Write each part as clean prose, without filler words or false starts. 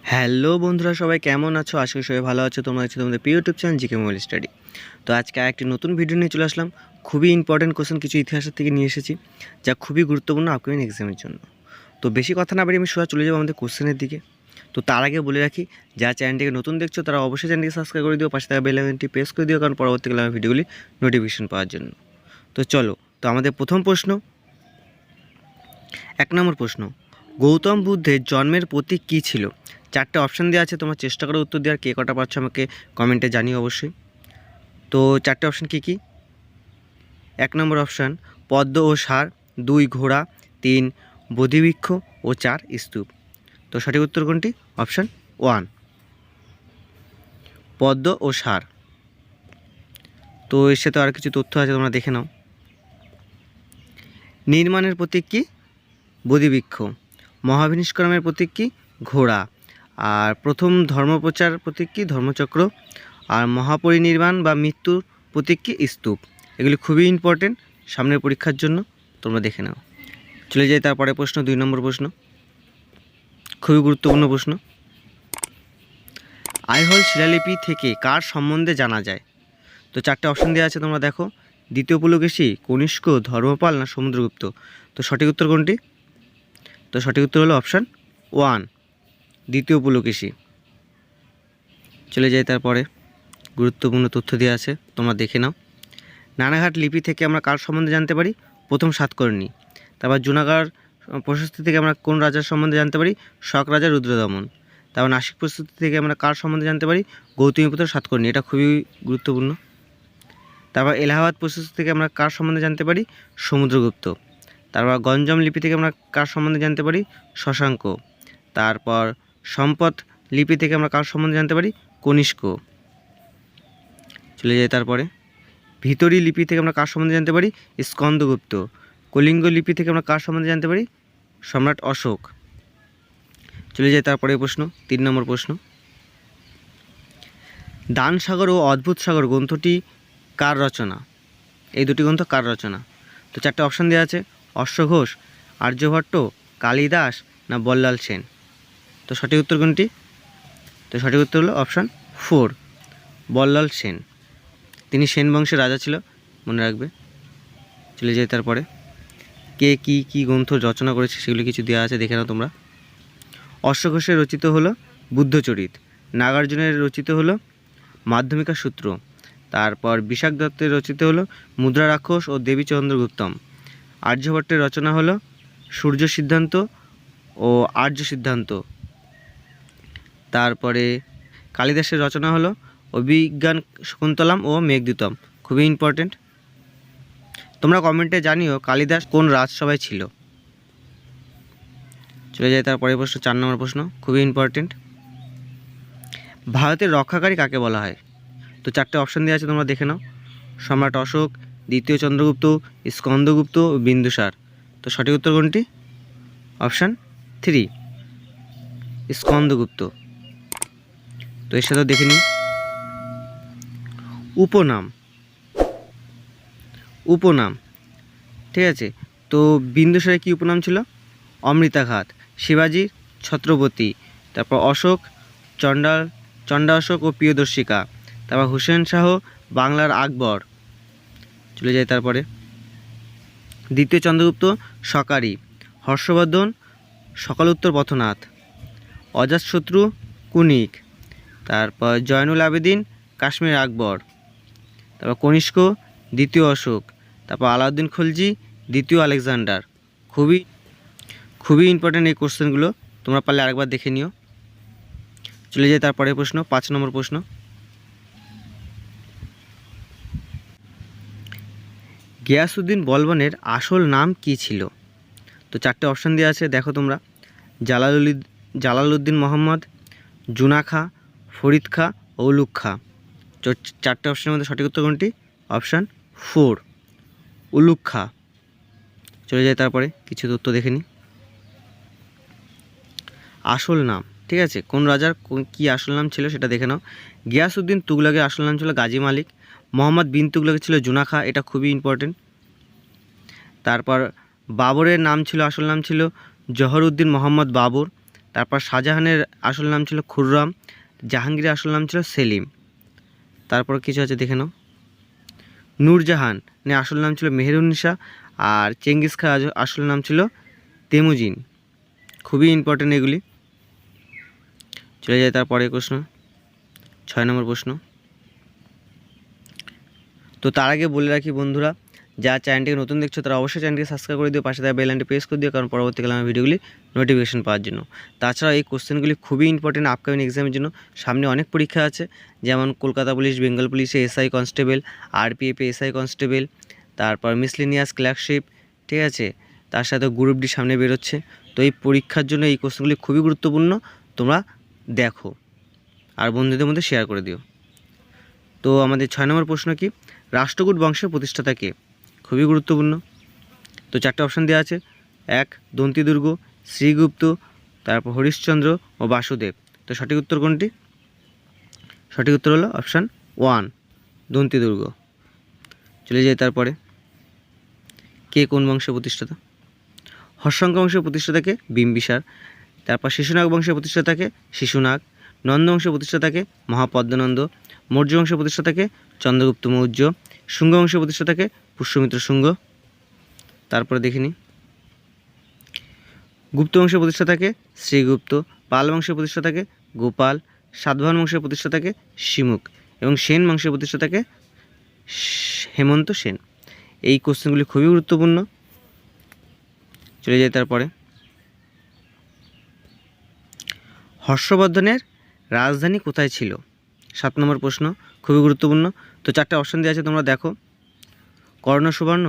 Hello বন্ধুরা, সবাই কেমন আছো? আশা করি সবাই ভালো আছো। তোমরা আছো তোমাদের প্রিয় YouTube channel GK mobile study. তো আজকে একটি নতুন ভিডিও নিয়ে চলে আসলাম। খুবই ইম্পর্টেন্ট কোশ্চেন কিছু ইতিহাসের থেকে নিয়ে এসেছি, যা খুবই গুরুত্বপূর্ণ আপকামিং এক্সামের জন্য। তো বেশি কথা না বাড়িয়ে আমি সোজা চলে যাবো আমাদের কোশ্চেনের দিকে। তো তার আগে বলে রাখি, যারা চ্যানেলটিকে নতুন দেখছো তারা অবশ্যই চ্যানেলটিকে সাবস্ক্রাইব করে দিও, পাশে থাকা বেল আইকনটি প্রেস করে দিও, কারণ পরবর্তীকালে আমার ভিডিওগুলি নোটিফিকেশন পাওয়ার জন্য। তো চলো, তো আমাদের প্রথম প্রশ্ন, 1 নম্বর প্রশ্ন, গৌতম বুদ্ধের জন্মের প্রতীক কী ছিল? 4টে অপশান দেওয়া আছে, তোমার চেষ্টা করো উত্তর দেওয়ার। কে কটা পাচ্ছ আমাকে কমেন্টে জানিও অবশ্যই। তো 4টে অপশান কী কী? 1 নম্বর অপশান পদ্ম ও ষাঁড়, 2 ঘোড়া, 3 বোধিবৃক্ষ ও 4 স্তূপ। তো সঠিক উত্তর কোনটি? অপশান 1, পদ্ম ও ষাঁড়। তো এর সাথে আর কিছু তথ্য আছে, তোমরা দেখে নাও। নির্মাণের প্রতীক কী? বোধিবৃক্ষ। মহাবিনিষ্করণের প্রতীক কী? ঘোড়া। আর প্রথম ধর্মপ্রচার প্রতীক কী? ধর্মচক্র। আর মহাপরিনির্বাণ বা মৃত্যুর প্রতীক কী? স্তূপ। এগুলি খুবই ইম্পর্টেন্ট সামনের পরীক্ষার জন্য, তোমরা দেখে নাও। চলে যাই তারপরে প্রশ্ন, 2 নম্বর প্রশ্ন, খুবই গুরুত্বপূর্ণ প্রশ্ন। আইহোল শিলালিপি থেকে কার সম্বন্ধে জানা যায়? তো 4টে অপশান দেওয়া আছে, তোমরা দেখো। দ্বিতীয় পুলকেশী, কনিষ্ক, ধর্মপাল না সমুদ্রগুপ্ত। তো সঠিক উত্তর কোনটি? তো সঠিক উত্তর হলো অপশান 1, দ্বিতীয় পুলকেশী। চলে যাই তারপরে, গুরুত্বপূর্ণ তথ্য দেওয়া আছে, তোমরা দেখে নাও। নানাঘাট লিপি থেকে আমরা কার সম্বন্ধে জানতে পারি? প্রথম সাতকর্ণী। তারপর জুনাগড় প্রশস্তি থেকে আমরা কোন রাজার সম্বন্ধে জানতে পারি? শক রাজা রুদ্রদমন। তারপর নাসিক প্রশস্তি থেকে আমরা কার সম্বন্ধে জানতে পারি? গৌতমীপুত্র সাতকর্ণী। এটা খুবই গুরুত্বপূর্ণ। তারপর এলাহাবাদ প্রশস্তি থেকে আমরা কার সম্বন্ধে জানতে পারি? সমুদ্রগুপ্ত। তারপর গঞ্জম লিপি থেকে আমরা কার সম্বন্ধে জানতে পারি? শশাঙ্ক। তারপর সম্পদ লিপি থেকে আমরা কার সম্বন্ধে জানতে পারি? কনিষ্ক। চলে যাই তারপরে, ভিতরি লিপি থেকে আমরা কার সম্বন্ধে জানতে পারি? স্কন্দগুপ্ত। কলিঙ্গ লিপি থেকে আমরা কার সম্বন্ধে জানতে পারি? সম্রাট অশোক। চলে যাই তারপরে প্রশ্ন, 3 নম্বর প্রশ্ন, দান সাগর ও অদ্ভুত সাগর গ্রন্থটি কার রচনা? এই দুটি গ্রন্থ কার রচনা? তো 4টে অপশান দেওয়া আছে, অশ্বঘোষ, আর্যভট্ট, কালিদাস না বল্লাল সেন। তো সঠিক উত্তর কোনটি? তো সঠিক উত্তর হলো অপশান 4, বল্লাল সেন। তিনি সেন বংশের রাজা ছিল, মনে রাখবে। চলে যাই তারপরে, কে কী কী গ্রন্থ রচনা করেছে সেগুলি কিছু দেওয়া আছে, দেখে নাও তোমরা। অশ্বঘোষের রচিত হলো বুদ্ধচরিত। নাগার্জুনের রচিত হলো মাধ্যমিকা সূত্র। তারপর বিশাখ দত্তের রচিত হলো মুদ্রা রাক্ষস ও দেবী চন্দ্রগুপ্তম। আর্যভট্টের রচনা হলো সূর্য সিদ্ধান্ত ও আর্য সিদ্ধান্ত। তারপরে কালিদাসের রচনা হলো অভিজ্ঞান শকুন্তলম ও মেঘদূতম। খুবই ইম্পর্টেন্ট। তোমরা কমেন্টে জানিও কালিদাস কোন রাজসভায় ছিল। চলে যায় তারপরে প্রশ্ন, 4 নম্বর প্রশ্ন, খুবই ইম্পর্টেন্ট। ভারতের রক্ষাকারী কাকে বলা হয়? তো 4টে অপশান দেওয়া আছে, তোমরা দেখে নাও। সম্রাট অশোক, দ্বিতীয় চন্দ্রগুপ্ত, স্কন্দগুপ্ত, বিন্দুসার। তো সঠিক উত্তর কোনটি? অপশান 3, স্কন্দগুপ্ত। তো এর সাথেও দেখে নিই। উপনাম, উপনাম, ঠিক আছে। তো বিন্দুসারের কী উপনাম ছিল? অমৃতাঘাত। শিবাজির ছত্রপতি। তারপর অশোক চণ্ডা অশোক ও প্রিয়দর্শিকা। তারপর হুসেন শাহ বাংলার আকবর। চলে যায় তারপরে, দ্বিতীয় চন্দ্রগুপ্ত সকারি। হর্ষবর্ধন সকালোত্তর পথনাথ। অজাতশত্রু কুনিক। তারপর জয়নুল আবেদিন কাশ্মীর আকবর। তারপর কনিষ্ক দ্বিতীয় অশোক। তারপর আলাউদ্দিন খলজি দ্বিতীয় আলেকজান্ডার। খুবই ইম্পর্ট্যান্ট এই কোশ্চেনগুলো, তোমরা পারলে আরেকবার দেখে নিও। চলে যায় তারপরে প্রশ্ন, 5 নম্বর প্রশ্ন, গিয়াসউদ্দিন বলবনের আসল নাম কি ছিল? তো 4টে অপশান দেওয়া আছে, দেখো তোমরা। জালালউদ্দিন মোহাম্মদ, জুনা খা, ফরিদ খা, উলুগ খা। 4টে অপশানের মধ্যে সঠিক উত্তর কোনটি? অপশান 4, উলুগ খা। চলে যায় তারপরে, কিছু তথ্য দেখে নিই। আসল নাম, ঠিক আছে, কোন রাজার কী আসল নাম ছিল সেটা দেখে নাও। গিয়াসউদ্দিন তুগলকের আসল নাম ছিল গাজী মালিক। মোহাম্মদ বিন তুগলকের ছিল জুনা খা, এটা খুবই ইম্পর্টেন্ট। তারপর বাবরের নাম ছিল, আসল নাম ছিল জহরউদ্দিন মোহাম্মদ বাবর। তারপর শাহজাহানের আসল নাম ছিল খুররাম, জাহাঙ্গীরের আসল নাম ছিল সেলিম। তারপর কিছু আছে দেখে নাও। নূরজাহান আসল নাম ছিল মেহেরুন্নিসা, আর চেঙ্গিস খান আসল নাম ছিল তেমুজিন। খুবই ইম্পর্টেন্ট এগুলি। চলে যায় তারপরে প্রশ্ন, 6 নম্বর প্রশ্ন। তো তার আগে বলে রাখি বন্ধুরা, যা চ্যানেলটিকে নতুন দেখছো তারা অবশ্যই চ্যানেলটিকে সাবস্ক্রাইব করে দিও, পাশে থাকা বেল আইকনটি প্রেস করে দিও, কারণ পরবর্তীকালে আমার ভিডিওগুলি নোটিফিকেশন পাওয়ার জন্য। তাছাড়া এই কোশ্চেনগুলি খুবই ইম্পর্টেন্ট আপকামিং এক্সামের জন্য। সামনে অনেক পরীক্ষা আছে, যেমন কলকাতা পুলিশ, বেঙ্গল পুলিশে এসআই কনস্টেবল, আরপিএফে এসআই কনস্টেবল, তারপর মিসলেনিয়াস ক্লার্কশিপ, ঠিক আছে। তার সাথে গ্রুপ ডি সামনে বেরোচ্ছে। তো এই পরীক্ষার জন্য এই কোশ্চেনগুলি খুবই গুরুত্বপূর্ণ, তোমরা দেখো আর বন্ধুদের মধ্যে শেয়ার করে দিও। তো আমাদের 6 নম্বর প্রশ্ন কি, রাষ্ট্রকূট বংশের প্রতিষ্ঠাতা কে? খুবই গুরুত্বপূর্ণ। তো 4টে অপশান দেওয়া আছে। 1 দন্তিদুর্গ, শ্রীগুপ্ত, তারপর হরিশ্চন্দ্র ও বাসুদেব। তো সঠিক উত্তর কোনটি? সঠিক উত্তর হলো অপশান 1 দন্তিদুর্গ। চলে যাই তারপরে, কে কোন বংশের প্রতিষ্ঠাতা? হর্ষঙ্ক বংশের প্রতিষ্ঠাতাকে বিম্বিসার, তারপর শিশুনাগ বংশের প্রতিষ্ঠাতাকে শিশুনাগ, নন্দ বংশের প্রতিষ্ঠাতাকে মহাপদ্মনন্দ, মৌর্য বংশের প্রতিষ্ঠাতাকে চন্দ্রগুপ্ত মৌর্য, শুঙ্গ বংশের প্রতিষ্ঠাতাকে পুষ্যমিত্র শুঙ্গ। তারপরে দেখিনি, গুপ্ত বংশের প্রতিষ্ঠাতাকে শ্রীগুপ্ত, পাল বংশের প্রতিষ্ঠাতাকে গোপাল, সাতবাহন বংশের প্রতিষ্ঠাতাকে শিমুক এবং সেন বংশের প্রতিষ্ঠাতাকে হেমন্ত সেন। এই কোশ্চেনগুলি খুবই গুরুত্বপূর্ণ। চলে যায় তারপরে, হর্ষবর্ধনের রাজধানী কোথায় ছিল? 7 নম্বর প্রশ্ন, খুবই গুরুত্বপূর্ণ। তো 4টে অপশান দেওয়া আছে, তোমরা দেখো। কর্ণ সুবর্ণ,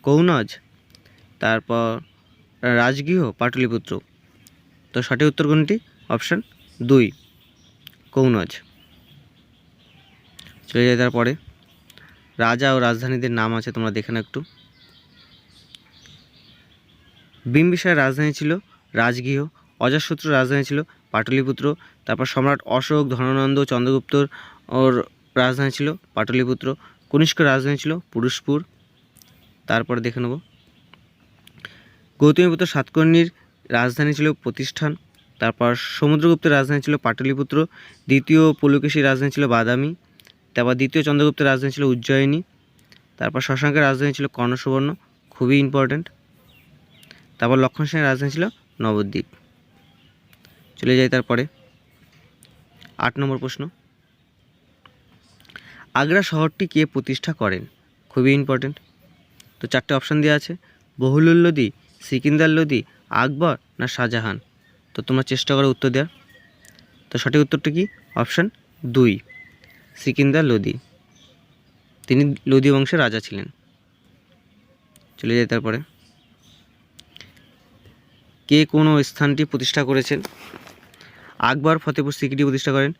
কৌনজ, তারপর রাজগৃহ, পাটলিপুত্র। তো সঠিক উত্তর কোনটি? অপশান 2 কৌনজ। চলে যায় তারপরে, রাজা ও রাজধানীদের নাম আছে, তোমরা দেখে নাও একটু। বিম্বিসারের রাজধানী ছিল রাজগৃহ, অজাতশত্রুর রাজধানী ছিল পাটলিপুত্র, তারপর সম্রাট অশোক, ধনানন্দ, চন্দ্রগুপ্তর ওর রাজধানী ছিল পাটলিপুত্র, কনিষ্কের রাজধানী ছিল পুরুষপুর। তারপরে দেখে নেব, গৌতমীপুত্র সাতকর্ণীর রাজধানী ছিল প্রতিষ্ঠান, তারপর সমুদ্রগুপ্তের রাজধানী ছিল পাটলিপুত্র, দ্বিতীয় পুলকেশীর রাজধানী ছিল বাদামি, তারপর দ্বিতীয় চন্দ্রগুপ্তের রাজধানী ছিল উজ্জয়িনী, তারপর শশাঙ্কের রাজধানী ছিল কর্ণসুবর্ণ, খুবই ইম্পর্ট্যান্ট, তারপর লক্ষণ সেনের রাজধানী ছিল নবদ্বীপ। চলে যাই তারপরে, 8 নম্বর প্রশ্ন, আগ্রা শহরটি কে প্রতিষ্ঠা করেন? খুবই ইম্পর্ট্যান্ট। তো 4টে অপশান দেওয়া আছে। বহুলুল লোদি, সিকিন্দার লোদি, আকবর না শাহজাহান। তো তোমরা চেষ্টা করো উত্তর দেওয়ার। তো সঠিক উত্তরটি কি? অপশান 2 সিকিন্দার লোদি। তিনি লোদি বংশের রাজা ছিলেন। চলে যাই তারপরে, কে কোনো স্থানটি প্রতিষ্ঠা করেছেন? আকবর ফতেপুর সিক্রিটি প্রতিষ্ঠা করেন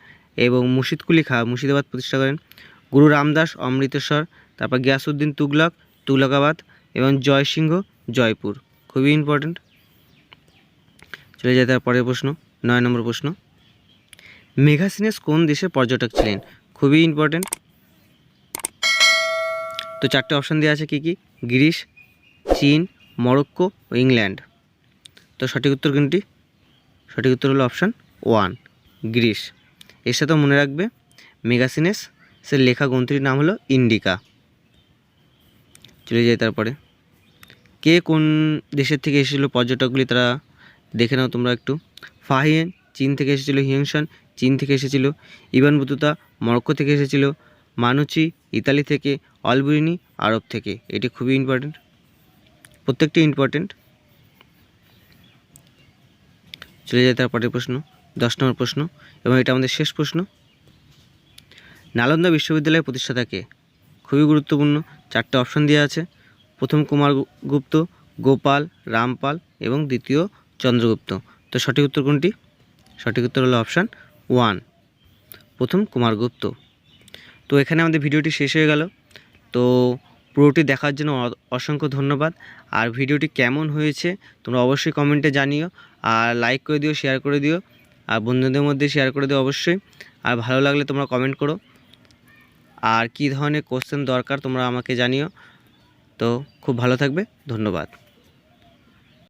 এবং মুর্শিদ কুলি খাঁ মুর্শিদাবাদ প্রতিষ্ঠা করেন, গুরু রামদাস অমৃতসর, তারপর গিয়াসউদ্দিন তুগলক তুগলকাবাদ এবং জয়সিংহ জয়পুর। খুবই ইম্পর্ট্যান্ট। চলে যায় তার পরের প্রশ্ন, 9 নম্বর প্রশ্ন, মেঘাসিনেস কোন দেশের পর্যটক ছিলেন? খুবই ইম্পর্ট্যান্ট। তো 4টে অপশান দেওয়া আছে, কি কি? গ্রিস, চীন, মরক্কো ও ইংল্যান্ড। তো সঠিক উত্তর কোনটি? সঠিক উত্তর হলো অপশান 1 গ্রিস। এর সাথেও মনে রাখবে মেগাসিনেসের লেখা গ্রন্থটির নাম হলো ইন্ডিকা। চলে যায় তারপরে, কে কোন দেশের থেকে এসেছিলো পর্যটকগুলি তারা দেখে নাও তোমরা একটু। ফাহিয়েন চীন থেকে এসেছিলো, হিউংসান চীন থেকে এসেছিলো, ইবান বতুতা মরক্কো থেকে এসেছিলো, মানুচি ইতালি থেকে, অলবুরিনি আরব থেকে। এটি খুবই ইম্পর্ট্যান্ট, প্রত্যেকটি ইম্পর্ট্যান্ট। চলে যায় তারপরের প্রশ্ন, 10 নম্বর প্রশ্ন এবং এটা আমাদের শেষ প্রশ্ন, নালন্দা বিশ্ববিদ্যালয়ের প্রতিষ্ঠাতা কে? খুবই গুরুত্বপূর্ণ। 4টে অপশান দেওয়া আছে। প্রথম কুমারগুপ্ত, গোপাল, রামপাল এবং দ্বিতীয় চন্দ্রগুপ্ত। তো সঠিক উত্তর কোনটি? সঠিক উত্তর হলো অপশান 1 প্রথম কুমারগুপ্ত। তো এখানে আমাদের ভিডিওটি শেষ হয়ে গেল। তো পুরোটি দেখার জন্য অসংখ্য ধন্যবাদ। আর ভিডিওটি কেমন হয়েছে তোমরা অবশ্যই কমেন্টে জানিও, আর লাইক করে দিও, শেয়ার করে দিও, আর বন্ধুদের মধ্যে শেয়ার করে দিও অবশ্যই। আর ভালো লাগলে তোমরা কমেন্ট করো, আর কী ধরনের কোশ্চেন দরকার তোমরা আমাকে জানিও। তো খুব ভালো থাকবে, ধন্যবাদ।